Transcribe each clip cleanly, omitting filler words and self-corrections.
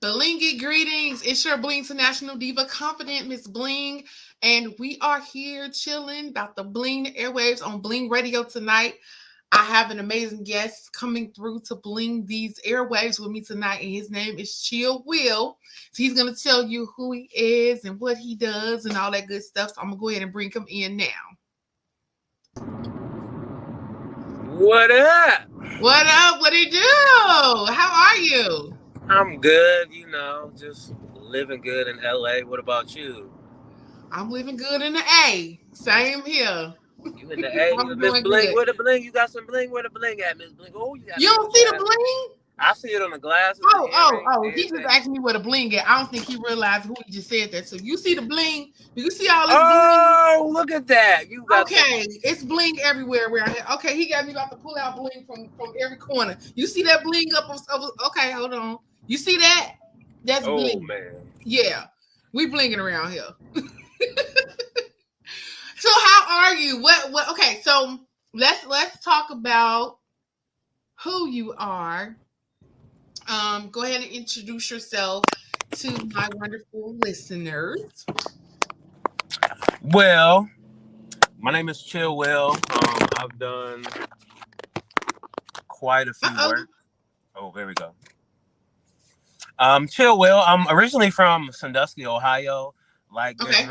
Blingy greetings. It's your Bling International Diva Confident Miss Bling. And we are here chilling about the Bling Airwaves on Bling Radio tonight. I have an amazing guest coming through to bling these airwaves with me tonight, and his name is Chill Will. So he's gonna tell you who he is and what he does and all that good stuff. So I'm gonna go ahead and bring him in now. What up? What up? What do you do? How are you? I'm good, just living good in LA. What about you? I'm living good in the A. Same here. You in the A? I'm Miss doing Bling? good. Where the Bling? You got some Bling? Where the Bling at, Miss Bling? Oh, you got You it on the don't see the glasses. bling? I see it on the glasses, the earrings, He just everything. asked me where the bling at. I don't think he realized who he just said that. So you see the bling? Do you see all this bling? Oh, look at that. You got the. Okay, it's bling everywhere around here. Okay, he got me about to pull out bling from every corner. You see that bling up? Okay, hold on. You see that? That's Oh, bling. man. Yeah, we blinging around here. So how are you? What? Okay, so let's talk about who you are. Go ahead and introduce yourself to my wonderful listeners. Well, my name is Chill Will. I've done quite a Uh few oh. work. Oh, there we go. Chill Will. I'm originally from Sandusky, Ohio. Like Okay.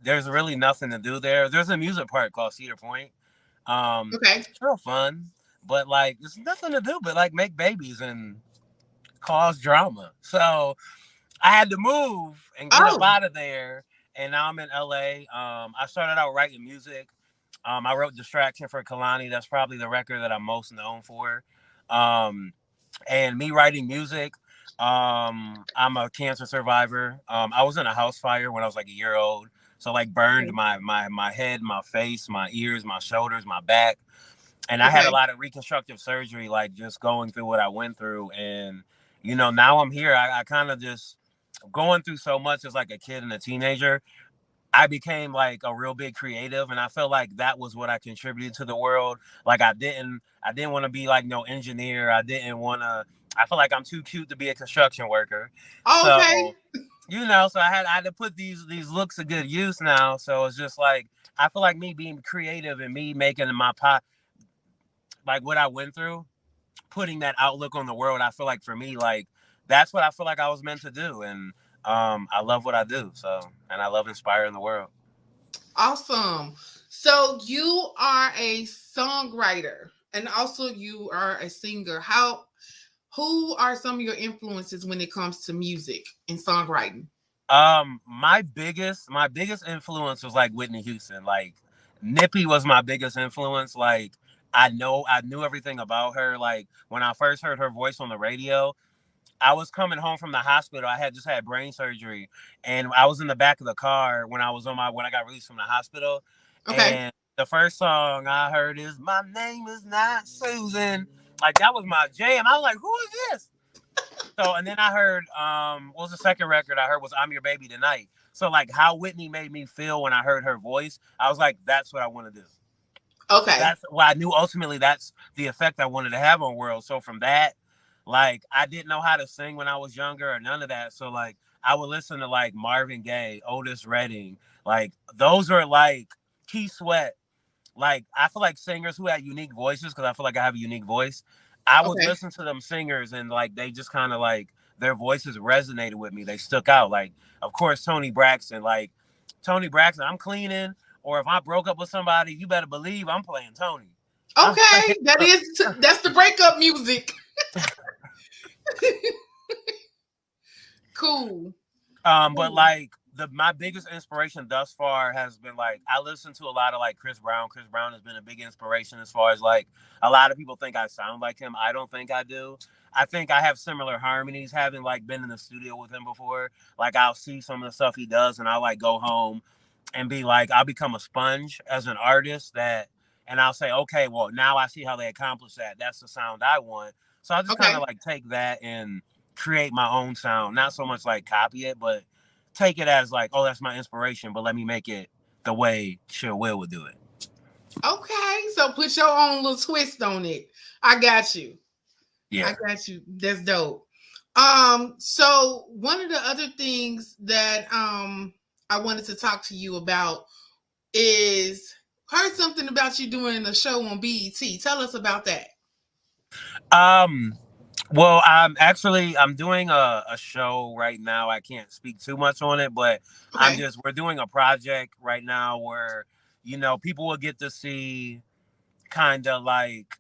there's really nothing to do there. There's a music park called Cedar Point. Okay. It's real fun, but like there's nothing to do but like make babies and cause drama. So I had to move and get up Oh. out of there, and now I'm in LA. I started out writing music. I wrote Distraction for Kalani. That's probably the record that I'm most known for. Um, and me writing music. I'm a cancer survivor. I was in a house fire when I was like a year old. So like burned Okay. my head, my face, my ears, my shoulders, my back. And I had a Okay. lot of reconstructive surgery, like just going through what I went through. And, now I'm here. I kind of just going through so much as like a kid and a teenager. I became like a real big creative, and I felt like that was what I contributed to the world. Like I didn't want to be like no engineer. I didn't want to. I feel like I'm too cute to be a construction worker. Okay. So so I had to put these looks to good use now. So it's just like I feel like me being creative and me making my pot like what I went through, putting that outlook on the world. I feel like for me, like that's what I feel like I was meant to do, and I love what I do. So, and I love inspiring the world. Awesome. So you are a songwriter and also you are a singer. Who are some of your influences when it comes to music and songwriting? My biggest influence was like Whitney Houston. Like Nippy was my biggest influence. Like I knew everything about her. Like when I first heard her voice on the radio, I was coming home from the hospital. I had just had brain surgery, and I was in the back of the car when I got released from the hospital, Okay. and the first song I heard is "My Name Is Not Susan." Like that was my jam. I was like, "Who is this?" So, and then I heard what was the second record I heard was "I'm Your Baby Tonight." So, like how Whitney made me feel when I heard her voice, I was like, "That's what I want to do." Okay. That's well, I knew ultimately that's the effect I wanted to have on world. So from that, like I didn't know how to sing when I was younger or none of that. So like I would listen to like Marvin Gaye, Otis Redding, like those are like Keith Sweat. Like I feel like singers who had unique voices because I feel like I have a unique voice. I would Okay. listen to them singers and like they just kind of like their voices resonated with me. They stuck out. Like of course Tony Braxton, I'm cleaning or if I broke up with somebody, you better believe I'm playing Tony. I'm Okay. playing. That's the breakup music. Cool. But Cool. like my biggest inspiration thus far has been like I listen to a lot of like Chris Brown. Chris Brown has been a big inspiration as far as like a lot of people think I sound like him. I don't think I do. I think I have similar harmonies, having like been in the studio with him before. Like I'll see some of the stuff he does, and I like go home and be like, I'll become a sponge as an artist and I'll say, okay, well now I see how they accomplish that. That's the sound I want. So I'll just kind of Okay. like take that and create my own sound. Not so much like copy it, but take it as like, oh, that's my inspiration, but let me make it the way Sure Will would do it. Okay. So put your own little twist on it. I got you. Yeah. I got you. That's dope. So one of the other things that I wanted to talk to you about is heard something about you doing a show on BET. Tell us about that. Um, well, I'm doing a show right now. I can't speak too much on it, but Okay. we're doing a project right now where people will get to see kind of like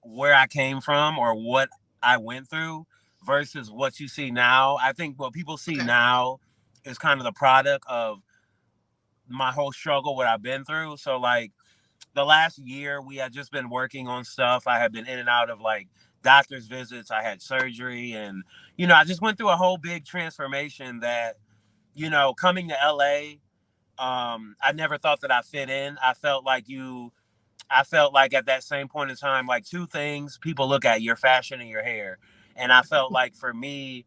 where I came from or what I went through versus what you see now. I think what people see Okay. now is kind of the product of my whole struggle, what I've been through. So like the last year we had just been working on stuff. I had been in and out of like doctor's visits. I had surgery and I just went through a whole big transformation that, coming to LA, I never thought that I fit in. I felt like at that same point in time, like two things people look at: your fashion and your hair. And I felt like for me,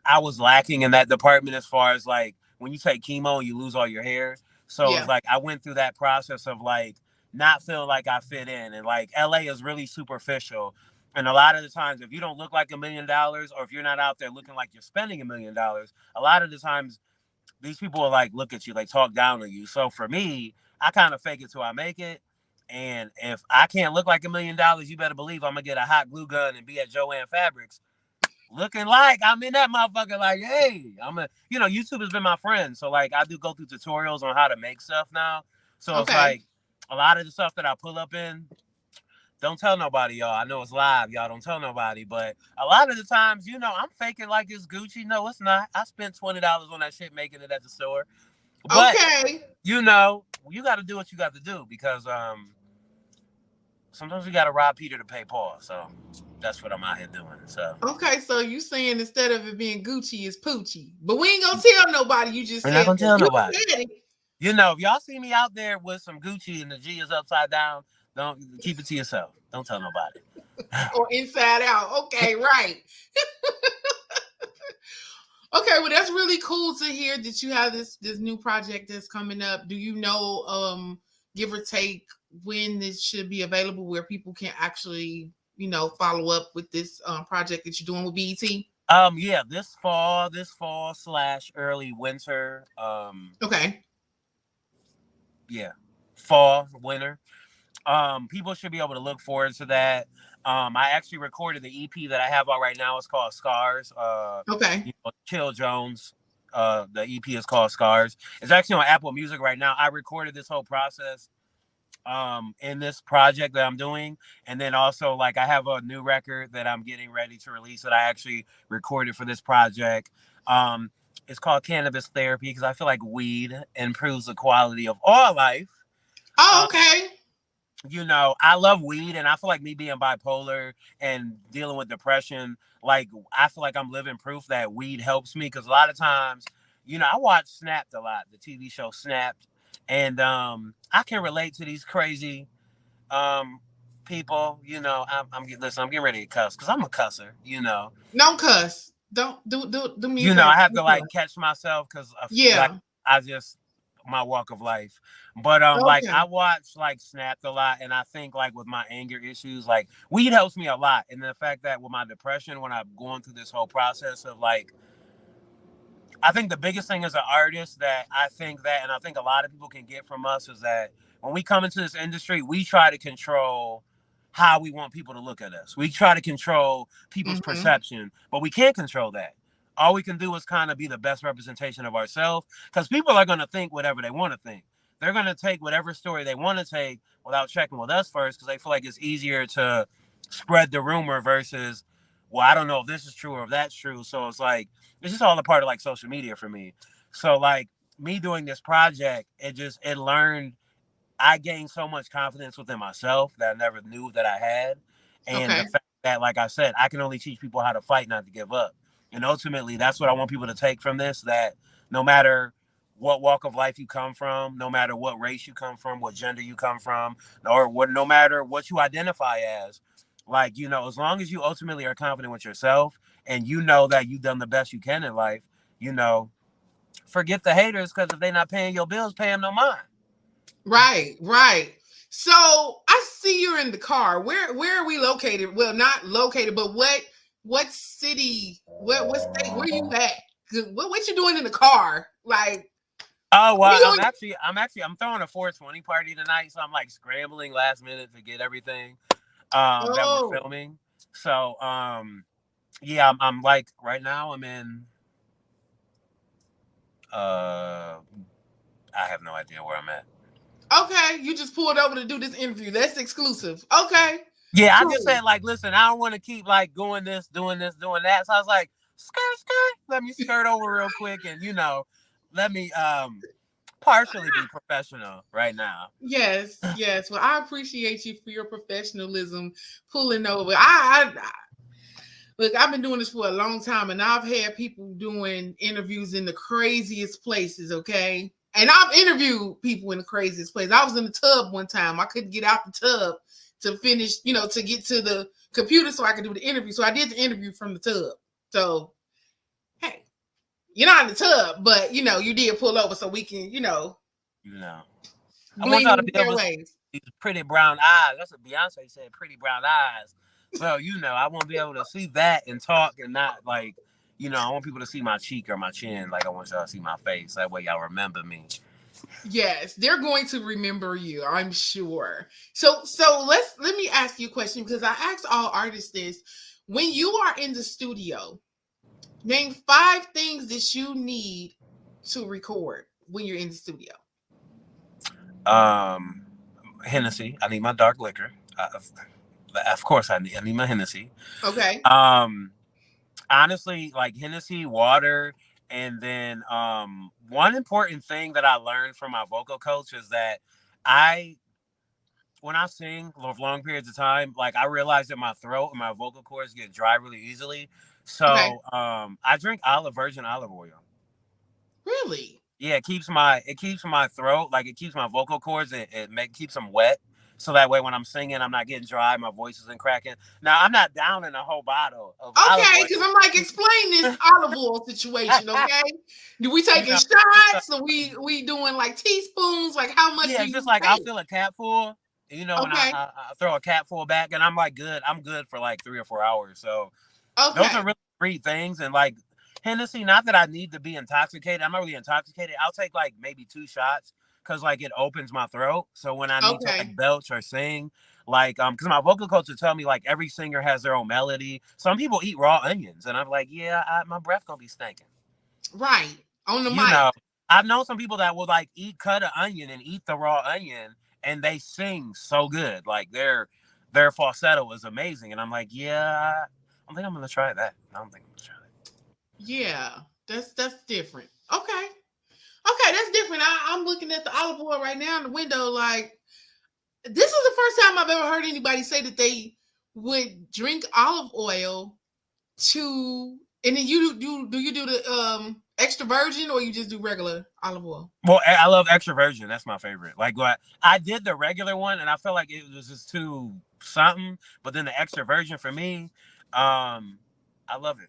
I was lacking in that department as far as like when you take chemo and you lose all your hair. So it's Yeah. like I went through that process of like not feeling like I fit in. And like LA is really superficial. And a lot of the times, if you don't look like $1 million or if you're not out there looking like you're spending $1 million, a lot of the times these people will like look at you, like talk down on you. So for me, I kind of fake it till I make it. And if I can't look like $1 million, you better believe I'm gonna get a hot glue gun and be at Joanne Fabrics looking like I'm in that motherfucker. Like, hey, YouTube has been my friend. So like I do go through tutorials on how to make stuff now. So it's Okay. like a lot of the stuff that I pull up in, don't tell nobody, y'all. I know it's live, y'all. Don't tell nobody. But a lot of the times, I'm faking like it's Gucci. No, it's not. I spent $20 on that shit making it at the store. But Okay. you got to do what you got to do because sometimes we got to rob Peter to pay Paul. So that's what I'm out here doing. So Okay. So you saying instead of it being Gucci, it's Poochie, but we ain't gonna tell nobody. You just we're not said gonna that. tell You nobody. said it. If y'all see me out there with some Gucci and the G is upside down, don't keep it to yourself. Don't tell nobody. Or inside out. Okay. Right. Okay, well that's really cool to hear that you have this new project that's coming up. Do you know give or take when this should be available where people can actually, follow up with this project that you're doing with BET? Yeah, this fall slash early winter. Okay. Yeah, fall, winter. People should be able to look forward to that. I actually recorded the EP that I have out right now. It's called Scars. Okay. Chill Jones. The EP is called Scars. It's actually on Apple Music right now. I recorded this whole process in this project that I'm doing, and then also like I have a new record that I'm getting ready to release that I actually recorded for this project. It's called Cannabis Therapy because I feel like weed improves the quality of all life. Oh, Uh, okay. I love weed, and I feel like me being bipolar and dealing with depression, like I feel like I'm living proof that weed helps me because a lot of times, I watch Snapped a lot, the TV show Snapped, and I can relate to these crazy um people. Listen, I'm getting ready to cuss because I'm a cusser. Don't cuss. Don't do me a favor. I have to Don't like cuss. catch myself because like Yeah. I just my walk of life. But like Okay. I watch like Snapped a lot, and I think like with my anger issues, like weed helps me a lot. And the fact that with my depression, when I'm going through this whole process of like I think the biggest thing as an artist that and I think a lot of people can get from us is that when we come into this industry, we try to control how we want people to look at us. We try to control people's Mm-hmm. perception, but we can't control that. All we can do is kind of be the best representation of ourselves because people are going to think whatever they want to think. They're going to take whatever story they want to take without checking with us first because they feel like it's easier to spread the rumor versus, well, I don't know if this is true or if that's true. So it's like, it's just all a part of like social media for me. So like me doing this project, it learned I gained so much confidence within myself that I never knew that I had. And the Okay. fact that, like I said, I can only teach people how to fight, not to give up. And ultimately that's what I want people to take from this, that no matter what walk of life you come from, no matter what race you come from, what gender you come from, or what no matter what you identify as, like, as long as you ultimately are confident with yourself and you know that you've done the best you can in life, you know, forget the haters because if they're not paying your bills, pay them no mind. Right, right. So I see you're in the car. Where are we located? Well, not located, but what What city? What state? Where you at? What you doing in the car? Like, Oh where well, you going? I'm throwing a 420 party tonight, so I'm like scrambling last minute to get everything that we're Oh, filming. So yeah, I'm like right now I'm in uh I have no idea where I'm at. okay. You just pulled over to do this interview. That's exclusive. Okay, Yeah, I just cool. said like, listen, I don't want to keep like doing this, doing this, doing that. So I was like, skirt, skirt. Let me skirt over real quick, and let me partially be professional right now. Yes, yes. Well, I appreciate you for your professionalism pulling over. I look. I've been doing this for a long time, and I've had people doing interviews in the craziest places. Okay, and I've interviewed people in the craziest places. I was in the tub one time. I couldn't get out the tub to finish, to get to the computer so I could do the interview. So I did the interview from the tub. So hey, you're not in the tub, but you did pull over so we can, You know, I want bling y'all to in be the able to see airwaves. these pretty brown eyes. That's what Beyonce said, pretty brown eyes. So I won't be able to see that and talk and not like, I want people to see my cheek or my chin. Like I want y'all to see my face. That way y'all remember me. Yes, they're going to remember you, I'm sure. So let me ask you a question because I asked all artists this. When you are in the studio, name 5 things that you need to record when you're in the studio. Um, Hennessy. I need my dark liquor. Of course, I need my Hennessy. Okay. Um, Honestly, like Hennessy, water, and then one important thing that I learned from my vocal coach is that I when I sing for long periods of time, like I realize that my throat and my vocal cords get dry really easily. Okay. So I drink virgin olive oil. Really? Yeah, it keeps my throat, like it keeps my vocal cords, keeps them wet. So that way when I'm singing, I'm not getting dry, my voice isn't cracking. Now I'm not downing a whole bottle of olive Okay, oil. because I'm like, explain this olive oil situation, okay? Do we you taking know, it's shots? Or we doing like teaspoons? Like how much yeah, do it's just you like I'll take? fill a cat full. When Okay. I throw a cat full back, and I'm like good. I'm good for like 3 or 4 hours. So those are Okay. really great things. And like Hennessy, not that I need to be intoxicated. I'm not really intoxicated. I'll take like maybe 2 shots because like it opens my throat. So when I need to like Okay. belch or sing, like because my vocal coach would tell me like every singer has their own melody. Some people eat raw onions, and I'm like, yeah, my breath gonna be stinking. Right. On the You mic. know, I've known some people that will like cut an onion and eat the raw onion, and they sing so good. Like their falsetto is amazing, and I'm like, yeah, I think I'm gonna try that. I don't think I'm gonna try that. Yeah. That's different. Okay. Okay, that's different. I'm looking at the olive oil right now in the window. Like, this is the first time I've ever heard anybody say that they would drink olive oil to, and then you do the extra virgin or you just do regular olive oil? Well, I love extra virgin. That's my favorite. Like, what I did the regular one, and I felt like it was just too something. But then the extra virgin for me, I love it.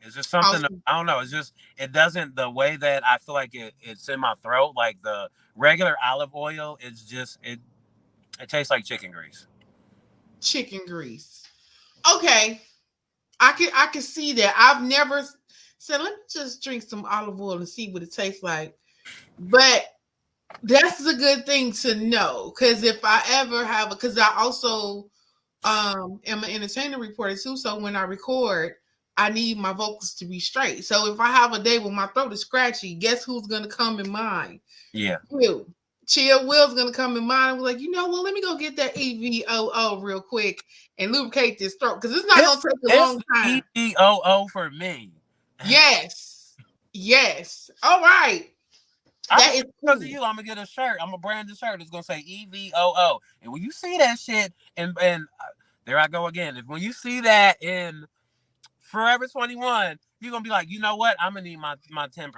It's just something. Awesome. I don't know. It's just it doesn't the way that I feel like it's in my throat. Like the regular olive oil, it's just it tastes like chicken grease. Chicken grease. Okay. I can see that. I've never said, let me just drink some olive oil and see what it tastes like. But that's a good thing to know. Cause if I ever have because I also am an entertainer reporter too. So when I record, I need my vocals to be straight. So if I have a day when my throat is scratchy, guess who's gonna come in mind? Yeah. You. Chill Will's gonna come in mind and was like, let me go get that EVOO real quick and lubricate this throat because it's not gonna take a It's long time. EVOO for me. Yes. Yes. All right. I'm That a, is because of cool. you, I'm gonna get a shirt. I'm gonna brand a shirt. It's gonna say EVOO. And when you see that shit, and there I go again. If when you see that in Forever 21, you're gonna be like, you know what? I'm gonna need my 10%.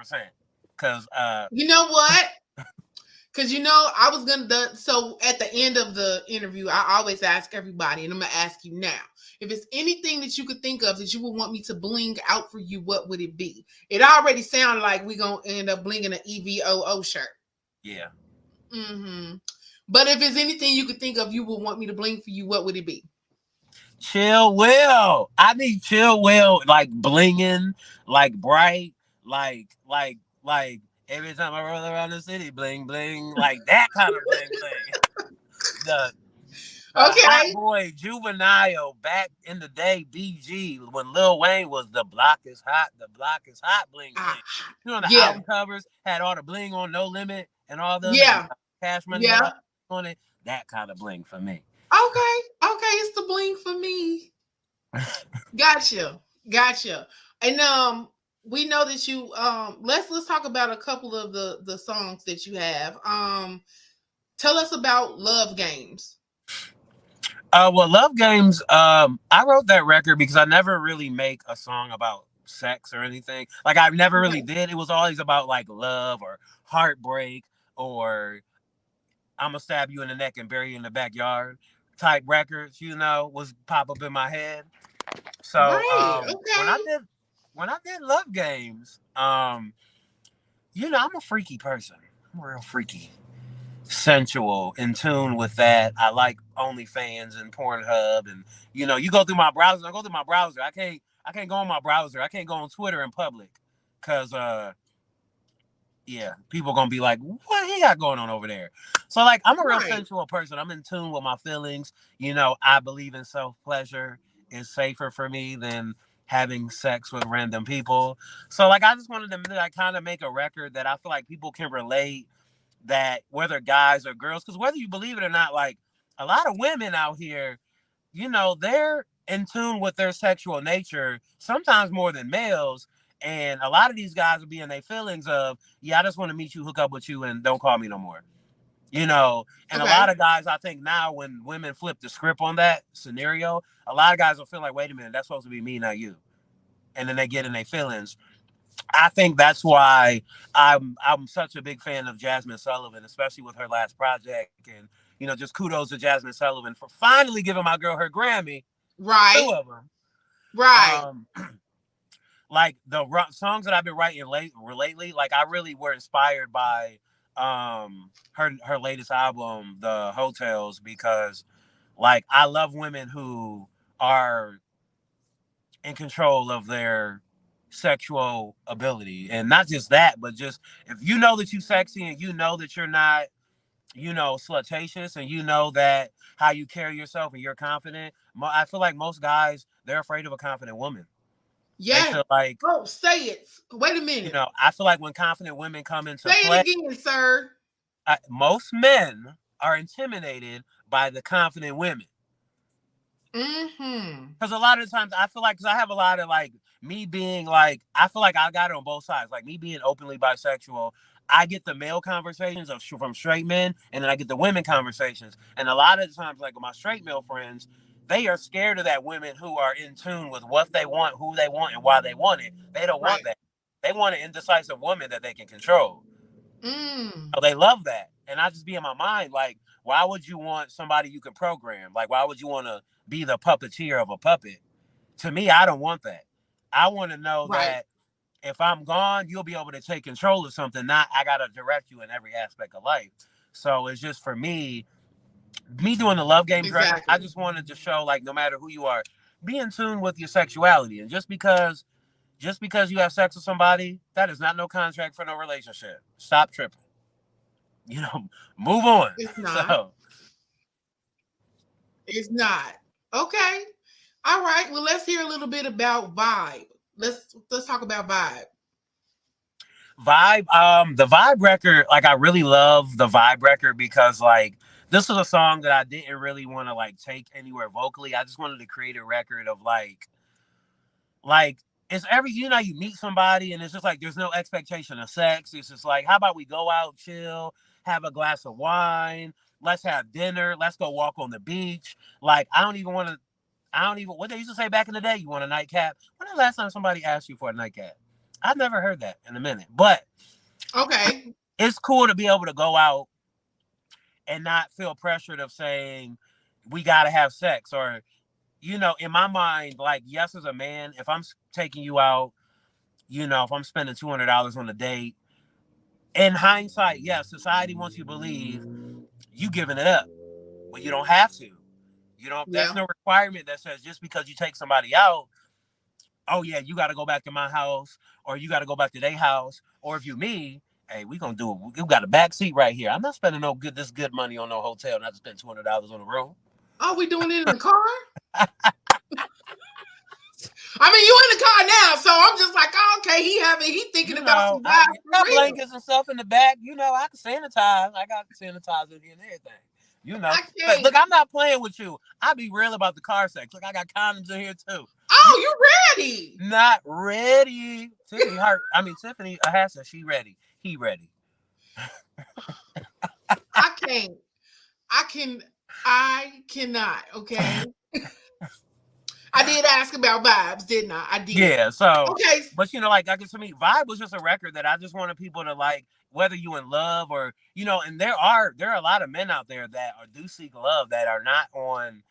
Cause You know what? Because I was so at the end of the interview, I always ask everybody, and I'm gonna ask you now. If it's anything that you could think of that you would want me to bling out for you, what would it be? It already sounded like we're gonna end up blinging an EVOO shirt. yeah. Mm-hmm. But if it's anything you could think of you would want me to bling for you, what would it be? Chill Will. I need Chill Will, like blinging, like bright, like every time I roll around the city, bling bling, like that kind of bling bling. The the hot Okay. boy juvenile back in the day, BG, when Lil Wayne was the block is hot, the block is hot, bling Ah, bling. You know the yeah. album covers had all the bling on No Limit and all them, and Yeah. Cash Money had Yeah. all on it. That kind of bling for me. Okay. Okay. It's the bling for me. Gotcha. Gotcha. And we know that you let's talk about a couple of the songs that you have. Tell us about Love Games. Well, Love Games, I wrote that record because I never really make a song about sex or anything. Like, I never really Okay. did. It was always about, like, love or heartbreak or I'm gonna stab you in the neck and bury you in the backyard type records, was pop up in my head. So, Right. when I Okay. did, Love Games, I'm a freaky person. I'm real freaky, sensual, in tune with that. I like OnlyFans and Pornhub, and you go through my browser. I go through my browser. I can't go on my browser. I can't go on Twitter in public, cause yeah, people gonna be like, what he got going on over there? So like, I'm a real Right. sensual person. I'm in tune with my feelings. I believe in self pleasure is safer for me than having sex with random people. So like, I just wanted to like kind of make a record that I feel like people can relate, that whether guys or girls, because whether you believe it or not, like a lot of women out here, they're in tune with their sexual nature, sometimes more than males. And a lot of these guys will be in their feelings of, yeah, I just want to meet you, hook up with you, and don't call me no more. And a Okay. lot of guys, I think now when women flip the script on that scenario, a lot of guys will feel like, wait a minute, that's supposed to be me, not you. And then they get in their feelings. I think that's why I'm such a big fan of Jasmine Sullivan, especially with her last project. And just kudos to Jasmine Sullivan for finally giving my girl her Grammy, two Right. of them. Right. Um, like the songs that I've been writing lately, like I really were inspired by her latest album, The Hotels, because like I love women who are in control of their sexual ability, and not just that, but just if you know that you sexy and you know that you're not slutatious, and you know that how you carry yourself and you're confident. I feel like most guys, they're afraid of a confident woman. They Yeah. feel like, Oh, say it. Wait a minute. I feel like when confident women come into Say it play, again, sir. most men are intimidated by the confident women. Mm-hmm. Because a lot of times I feel like, because I have a lot of like me being like, I feel like I got it on both sides. Like me being openly bisexual, I get the male conversations from straight men, and then I get the women conversations. And a lot of the times, like with my straight male friends, they are scared of that women who are in tune with what they want, who they want, and why they want it. They don't want Right. that. They want an indecisive woman that they can control. Mm. So they love that. And I just be in my mind, like, why would you want somebody you can program? Like, why would you want to be the puppeteer of a puppet? To me, I don't want that. I want to know Right. that if I'm gone, you'll be able to take control of something. Not I gotta direct you in every aspect of life. So it's just for me doing the Love Games record. I Exactly. just wanted to show, like, no matter who you are, be in tune with your sexuality. And just because you have sex with somebody, that is not no contract for no relationship. Stop tripping. You know, move on. It's not. So It's not. Okay. All right. Well, let's hear a little bit about Vibe. Let's talk about Vibe. the Vibe record, like I really love the Vibe record because like this was a song that I didn't really want to like take anywhere vocally. I just wanted to create a record of like it's every you meet somebody and it's just like there's no expectation of sex. It's just like, how about we go out, chill, have a glass of wine, let's have dinner, let's go walk on the beach. Like I don't even what they used to say back in the day, you want a nightcap? When the last time somebody asked you for a nightcap? I've never heard that in a minute. But Okay. it's cool to be able to go out and not feel pressured of saying we gotta have sex, or in my mind, like, yes, as a man, if I'm taking you out, if I'm spending $200 on a date, in hindsight, yes, society wants you to believe you giving it up, but you don't have to. There's Yeah. no requirement that says just because you take somebody out, oh yeah, you got to go back to my house or you got to go back to their house. Or if you me, hey, we gonna do it. We got a back seat right here. I'm not spending this good money on no hotel. Not to spend $200 on a room. Oh, we doing it in the car? I mean, you in the car now, so I'm just like, oh, okay, he thinking about some I vibes for got real. blankets and stuff in the back. I can sanitize. I got sanitizer and everything. I But can't. look, I'm not playing with you. I be real about the car sex. Look, I got condoms in here too. You Oh, you ready? not ready? Tiffany Hart. I mean Tiffany Hassan. She ready. He ready. I can't. I can. I cannot. Okay. I did ask about vibes, didn't I? I did. Yeah. So, Okay. but like I guess to me, Vibe was just a record that I just wanted people to like, whether you in love or and there are a lot of men out there that do seek love that are not on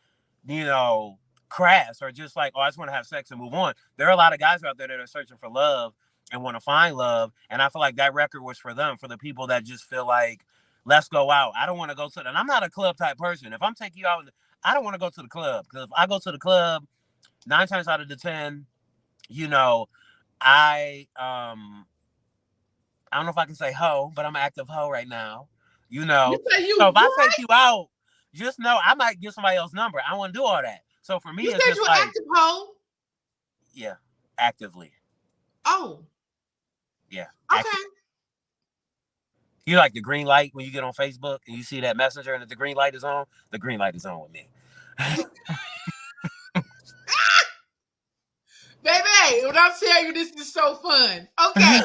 you know, crass or just like, oh, I just want to have sex and move on. There are a lot of guys out there that are searching for love and want to find love. And I feel like that record was for them, for the people that just feel like, let's go out. I don't want to go to, and I'm not a club type person. If I'm taking you out, I don't want to go to the club because if I go to the club, 9 times out of the 10, you know, I don't know if I can say hoe, but I'm an active hoe right now. You say So you if I what? take you out, just know I might get somebody else's number. I want to do all that. So for me, You it's said just you an like, active hoe? yeah, actively. Oh, Yeah. okay. You like the green light when you get on Facebook and you see that messenger and if the green light is on, the green light is on with me. Baby, when I tell you this is so fun. Okay.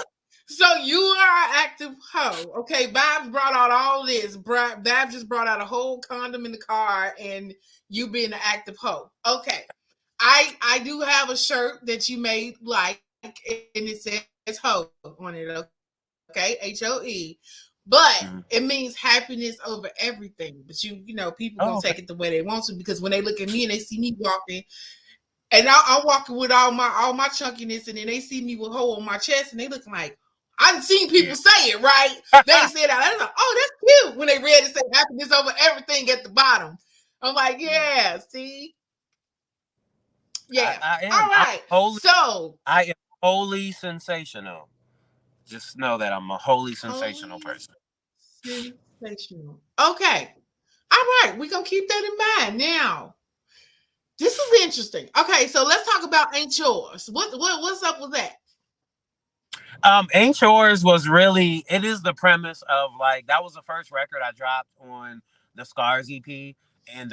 So you are an active hoe. Okay, Babs brought out all this. Babs just brought out a whole condom in the car and you being an active hoe. Okay. I do have a shirt that you made like and it says hoe on it, okay? HOE. But it means happiness over everything. But people gonna take it Oh, the okay. way they want to because when they look at me and they see me walking and I'm walking with all my chunkiness, and then they see me with hole on my chest, and they looking like I've seen people say it right. They ain't say that. I was like, oh, that's cute when they read it say happiness over everything at the bottom. I'm like, yeah, see, I, yeah, I all am. right. So I am wholly sensational. Just know that I'm a wholly sensational holy person. sensational. Okay, all right, we gonna keep that in mind now. This is interesting. Okay, so let's talk about ain't yours. What's up with that? Ain't Yours was really it is the premise of like that was the first record I dropped on the Scars EP. And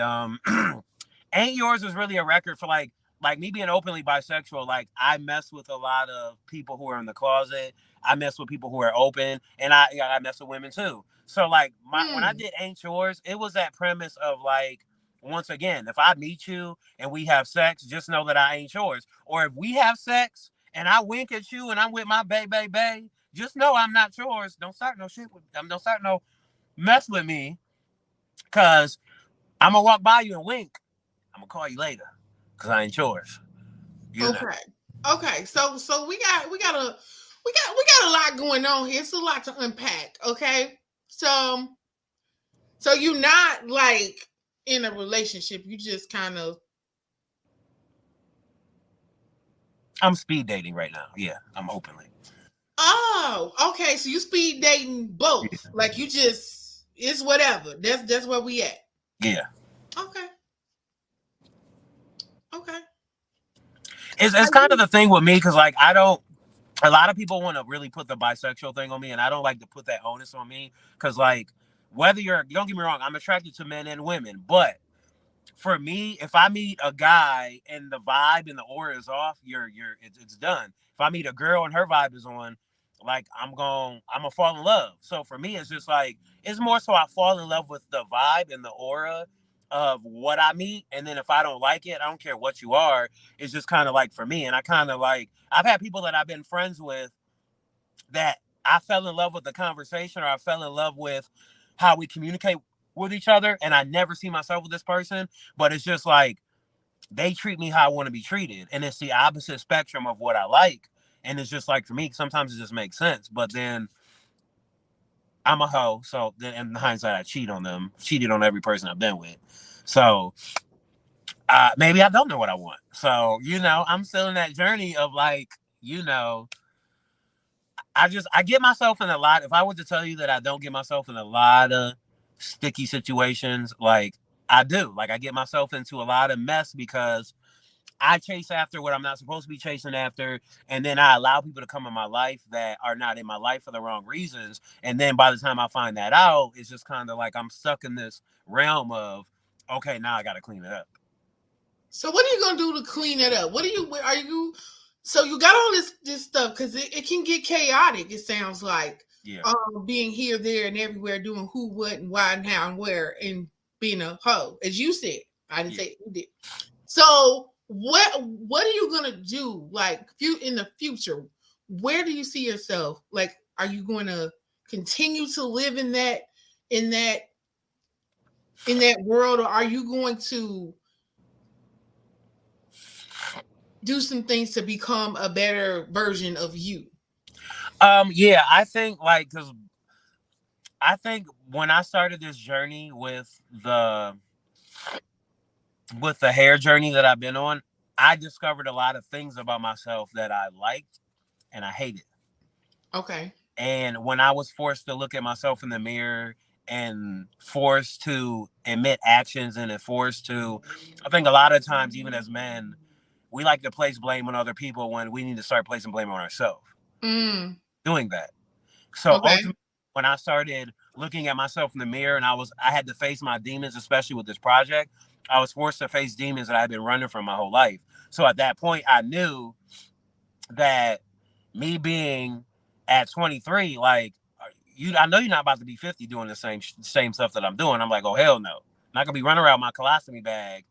Ain't Yours was really a record for like me being openly bisexual. Like I mess with a lot of people who are in the closet. I mess with people who are open, and I mess with women too. So like when I Hmm. did Ain't Yours, it was that premise of like once again, if I meet you and we have sex, just know that I ain't yours. Or if we have sex and I wink at you and I'm with my bae, just know I'm not yours. Don't start no shit with don't start no mess with me, cause I'm gonna walk by you and wink. I'm gonna call you later, cause I ain't yours. You know. Okay. Okay. So we got a lot going on here. It's a lot to unpack. Okay. So you're not like in a relationship. You just kind of I'm speed dating right now. Yeah, I'm openly. oh, okay. So you speed dating both. Yeah. Like you just it's whatever. That's where we at. Yeah. Okay. Okay. I It's kind of do. the thing with me, because like I don't. A lot of people want to really put the bisexual thing on me, and I don't like to put that onus on me, because like whether you're don't get me wrong, I'm attracted to men and women, but for me, if I meet a guy and the vibe and the aura is off, it's done. If I meet a girl and her vibe is on, like I'm gonna fall in love. So for me, it's just like it's more so I fall in love with the vibe and the aura of what I meet, and then if I don't like it, I don't care what you are. It's just kind of like for me, and I kind of like I've had people that I've been friends with that I fell in love with the conversation, or I fell in love with how we communicate with each other, and I never see myself with this person, but it's just like they treat me how I want to be treated, and it's the opposite spectrum of what I like. And it's just like for me, sometimes it just makes sense, but then I'm a hoe, so then in hindsight, I cheated on every person I've been with. So maybe I don't know what I want. So, I'm still in that journey of like, you know, I get myself in a lot. If I were to tell you that I don't get myself in a lot of sticky situations, like I do. Like I get myself into a lot of mess because I chase after what I'm not supposed to be chasing after, and then I allow people to come in my life that are not in my life for the wrong reasons. And then by the time I find that out, it's just kind of like I'm stuck in this realm of, okay, now I got to clean it up. So what are you gonna do to clean it up? What are you? So you got all this stuff because it can get chaotic. It sounds like Yeah, being here, there, and everywhere, doing who, what, and why, and how, and where, and being a hoe, as you said. I didn't yeah. say you did. So what are you gonna do? Like in the future, where do you see yourself? Like, are you going to continue to live in that in that world, or are you going to do some things to become a better version of you? Yeah, I think like because I think when I started this journey with the hair journey that I've been on, I discovered a lot of things about myself that I liked and I hated. Okay. And when I was forced to look at myself in the mirror and forced to admit actions and forced to, I think a lot of times, even as men, we like to place blame on other people when we need to start placing blame on ourselves. Mm, Doing that. So okay. ultimately, when I started looking at myself in the mirror and I had to face my demons, especially with this project, I was forced to face demons that I've been running from my whole life. So at that point, I knew that me being at 23, like I know you're not about to be 50 doing the same stuff that I'm doing. I'm like, oh hell no, I'm not gonna be running around my colostomy bag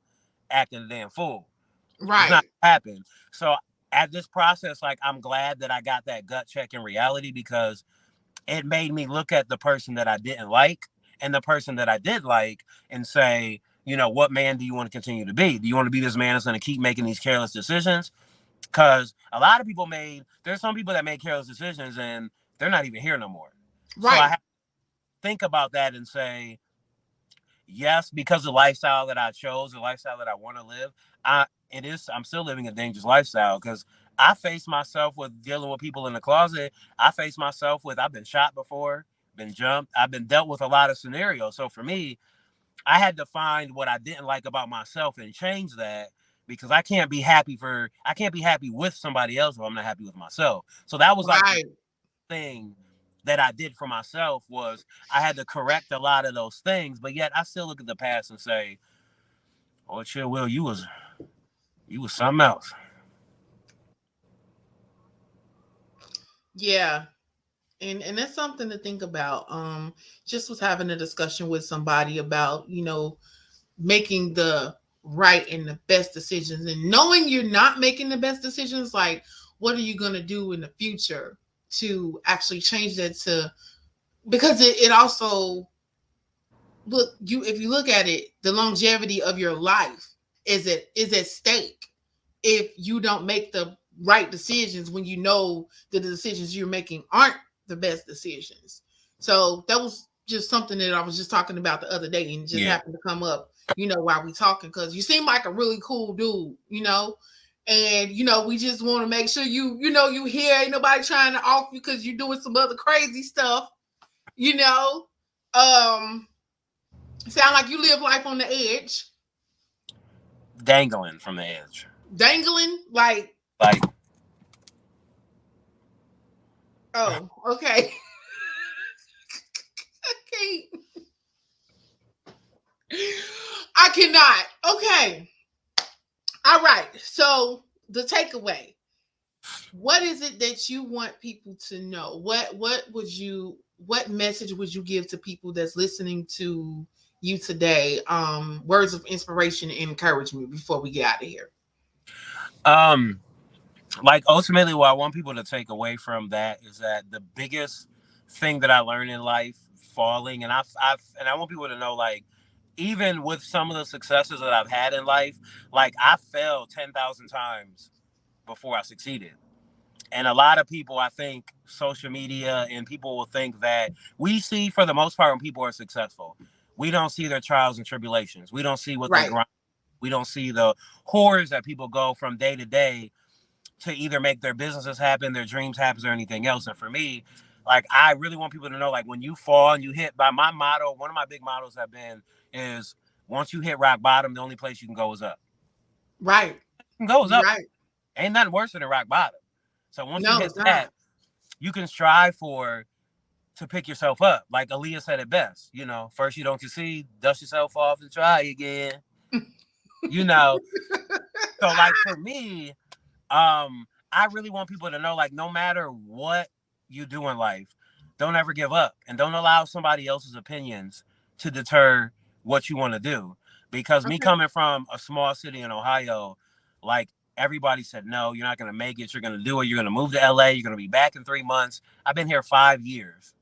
acting a damn fool. It's not Right. gonna happen. So at this process, like I'm glad that I got that gut check in reality because it made me look at the person that I didn't like and the person that I did like and say, what man do you want to continue to be? Do you want to be this man that's going to keep making these careless decisions? Because a lot of people there's some people that make careless decisions and they're not even here no more. So I Right. have to think about that and say, yes, because the lifestyle that I chose, the lifestyle that I want to live, I'm still living a dangerous lifestyle because I face myself with dealing with people in the closet. I face myself with I've been shot before, been jumped, I've been dealt with a lot of scenarios. So for me, I had to find what I didn't like about myself and change that because I can't be happy with somebody else if I'm not happy with myself. So that was like the Right. thing that I did for myself was I had to correct a lot of those things, but yet I still look at the past and say, "Oh, chill, Will, you was something else." Yeah. And that's something to think about. Just was having a discussion with somebody about, making the right and the best decisions and knowing you're not making the best decisions, like what are you going to do in the future to actually change that to, because it also, look, you if you look at it, the longevity of your life is at stake if you don't make the right decisions when you know that the decisions you're making aren't the best decisions. So that was just something that I was just talking about the other day and just Yeah. happened to come up, while we talking, because you seem like a really cool dude, and we just want to make sure you here, ain't nobody trying to off you because you're doing some other crazy stuff, you know. Um Sound like you live life on the edge, Dangling from the edge. dangling like, Like, oh, okay. Okay. I cannot. Okay. All right. So the takeaway. What is it that you want people to know? What message would you give to people that's listening to you today? Words of inspiration and encouragement before we get out of here. um, like ultimately, what I want people to take away from that is that the biggest thing that I learned in life, falling, and and I want people to know, like, even with some of the successes that I've had in life, like I fell 10,000 times before I succeeded. And a lot of people, I think, social media and people will think that we see, for the most part, when people are successful, we don't see their trials and tribulations. We don't see what they Right. grind. We don't see the horrors that people go from day to day to either make their businesses happen, their dreams happen, or anything else. And for me, like, I really want people to know, like, when you fall and you hit, by my motto, one of my big mottos have been is, once you hit rock bottom, the only place you can go is up. Right. You can go is You're up. right. Ain't nothing worse than rock bottom. So once you No, hit it's that, not. you can strive for to pick yourself up. Like Aaliyah said it best, you know, first you don't concede, dust yourself off and try again. You know. So like for me, I really want people to know, like, no matter what you do in life, don't ever give up and don't allow somebody else's opinions to deter what you want to do. Because me Okay. coming from a small city in Ohio, like, everybody said, no, you're not going to make it. You're going to do it. You're going to move to LA. You're going to be back in 3 months. I've been here 5 years,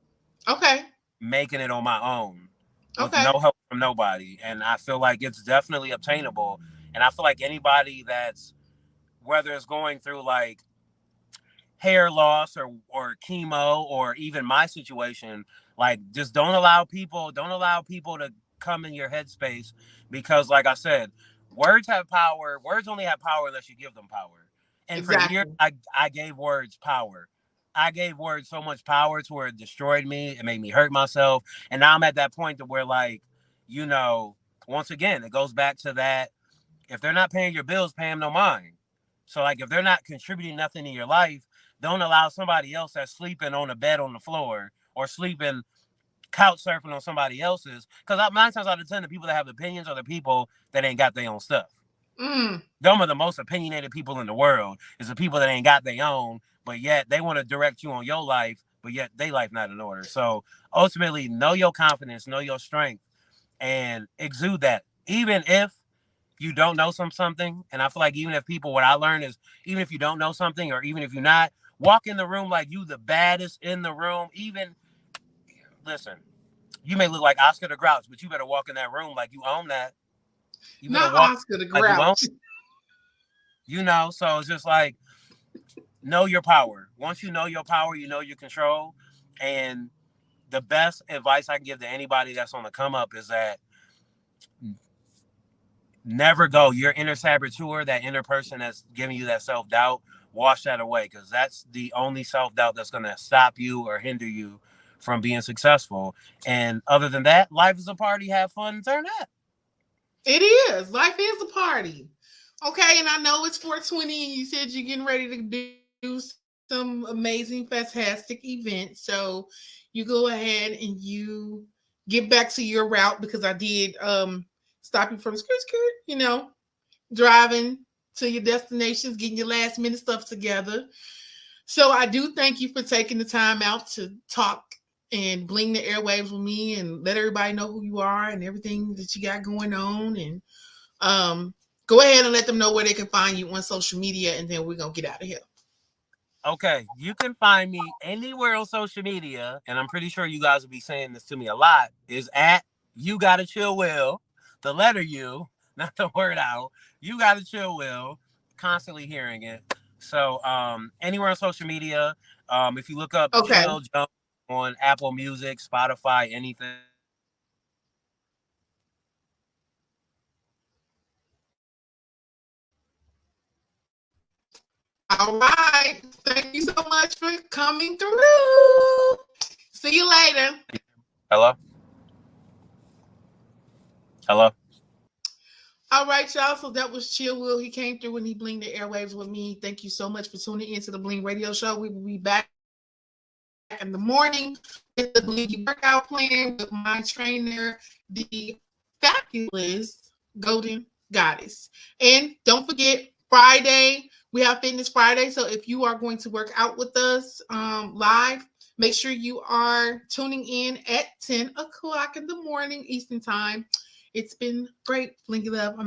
Okay. making it on my own with Okay. no help from nobody. And I feel like it's definitely obtainable. And I feel like anybody that's, whether it's going through like hair loss or chemo or even my situation, like, just don't allow people to come in your headspace, because like I said, words only have power unless you give them power. And for years Exactly. I gave words power. I gave words so much power to where it destroyed me. It made me hurt myself. And now I'm at that point to where, like, you know, once again, it goes back to that, if they're not paying your bills, pay them no mind. So like, if they're not contributing nothing in your life, don't allow somebody else that's sleeping on a bed on the floor or sleeping couch surfing on somebody else's. Because 9 times out of 10, the people that have opinions are the people that ain't got their own stuff. Mm. Them are the most opinionated people in the world, is the people that ain't got their own, but yet they want to direct you on your life, but yet they life not in order. So ultimately, know your confidence, know your strength, and exude that. Even if you don't know something, and I feel like even if people, what I learned is, even if you don't know something, or even if you're not, walk in the room like you the baddest in the room. Even, listen, you may look like Oscar the Grouch, but you better walk in that room like you own that. You better Not walk Oscar the like you own, Grouch. you know. So it's just like, know your power. Once you know your power, you know your control. And the best advice I can give to anybody that's on the come up is that, never go your inner saboteur, that inner person that's giving you that self-doubt. Wash that away, because that's the only self-doubt that's going to stop you or hinder you from being successful. And other than that, life is a party. Have fun and turn up. It is. Life is a party. Okay, and I know it's 420 and you said you're getting ready to do some amazing, fantastic events. So you go ahead and you get back to your route, because I did stop you from driving to your destinations, getting your last minute stuff together. So I do thank you for taking the time out to talk and bling the airwaves with me and let everybody know who you are and everything that you got going on. And um, go ahead and let them know where they can find you on social media, and then we're gonna get out of here. Okay, you can find me anywhere on social media, and I'm pretty sure you guys will be saying this to me a lot, is at You Gotta Chill Will, the letter U, not the word out. You Gotta Chill Will, constantly hearing it. So anywhere on social media, if you look up Okay. Chill Jump on Apple Music, Spotify, anything, All right. Thank you so much for coming through. See you later. hello, hello. All right, y'all. So that was Chill Will. He came through and he blinged the airwaves with me. Thank you so much for tuning into the Bling Radio Show. We will be back in the morning with the Blingy workout plan with my trainer, the fabulous Golden Goddess. And don't forget, Friday, we have Fitness Friday. So if you are going to work out with us live, make sure you are tuning in at 10 o'clock in the morning Eastern Time. It's been great. Blingy Love. I'm out.